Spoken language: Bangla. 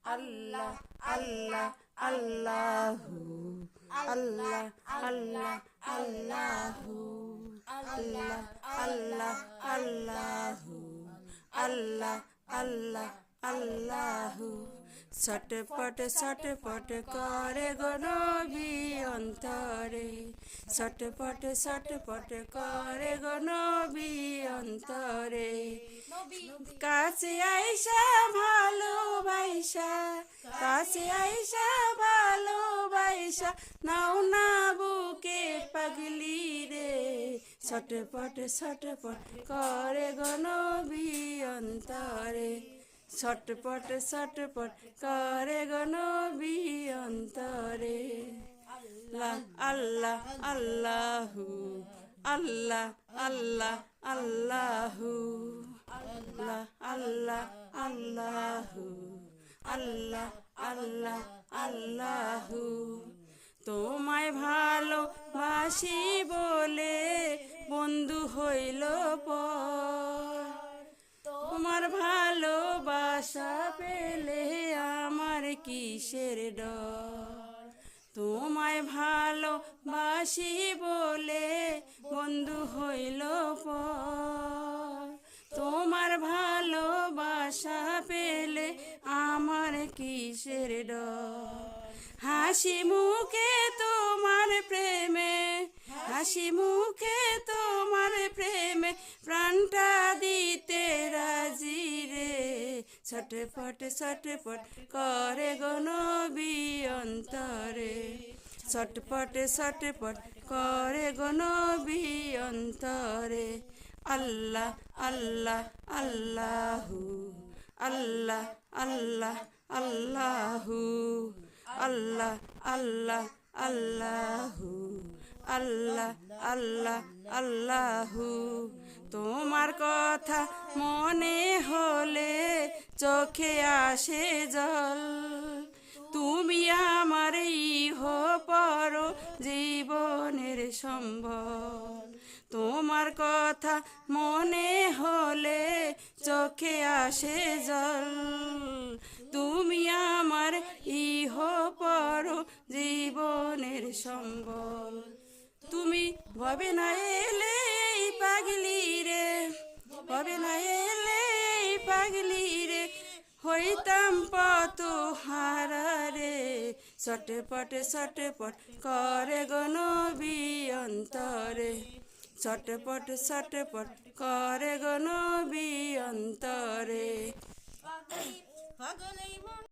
আল্লাহ আল্লাহ আল্লাহু আল্লাহ আল্লাহ আল্লাহু আল্লাহ আল্লাহ আল্লাহু আল্লাহ আল্লাহ আল্লাহু ছটপট ছটপট করে গো নবী অন্তরে ছটপট ছটপট করে গো নবী অন্তরে কাছে আইসা ভালোবাসা কাছে আইসা ভালোবাসা নাও না বুকে পাগলি রে ছটপট ছটপট করে গো নবী অন্তরে ছটপট ছটপট করে গো নবী অন্তরে আল্লাহ আল্লাহু আল্লাহ আল্লাহ আল্লাহু আল্লাহ আল্লাহ আল্লাহু আল্লাহ আল্লাহ আল্লাহু তোমায় ভালোবাসি বলে বন্ধু হইল পর তোমার ভালোবাসা পেলে আমার কিসের ডর তোমায় ভালোবাসি বলে বন্ধু হইল পর তোমার ভালোবাসা পেলে আমার কিসের ডর হাসি মুখে তোমার প্রেমে হাসি মুখে তোমার প্রেমে প্রাণটা দিতে রাজি রে ছটপট ছটপট করে গো নবী অন্তরে ছটপট ছটপট করে গো নবী অন্তরে আল্লাহ আল্লাহ আল্লাহু আল্লাহ আল্লাহ আল্লাহু আল্লাহ আল্লাহ আল্লাহু আল্লাহ আল্লাহ আল্লাহু তোমার কথা মনে হলে চোখে আসে জল তুমি আমার ইহ পর জীবনের সম্বল তোমার কথা মনে হলে চোখে আসে জল তুমি আমার ইহ পর জীবনের সম্বল তুমি ভবে না এলে পাগলি রে ভবে না এলে পাগলি রে হইতাম পত হারা রে ছটপট ছটপট করে গো নবী অন্তরে ছটপট ছটপট করে গো নবী অন্তরে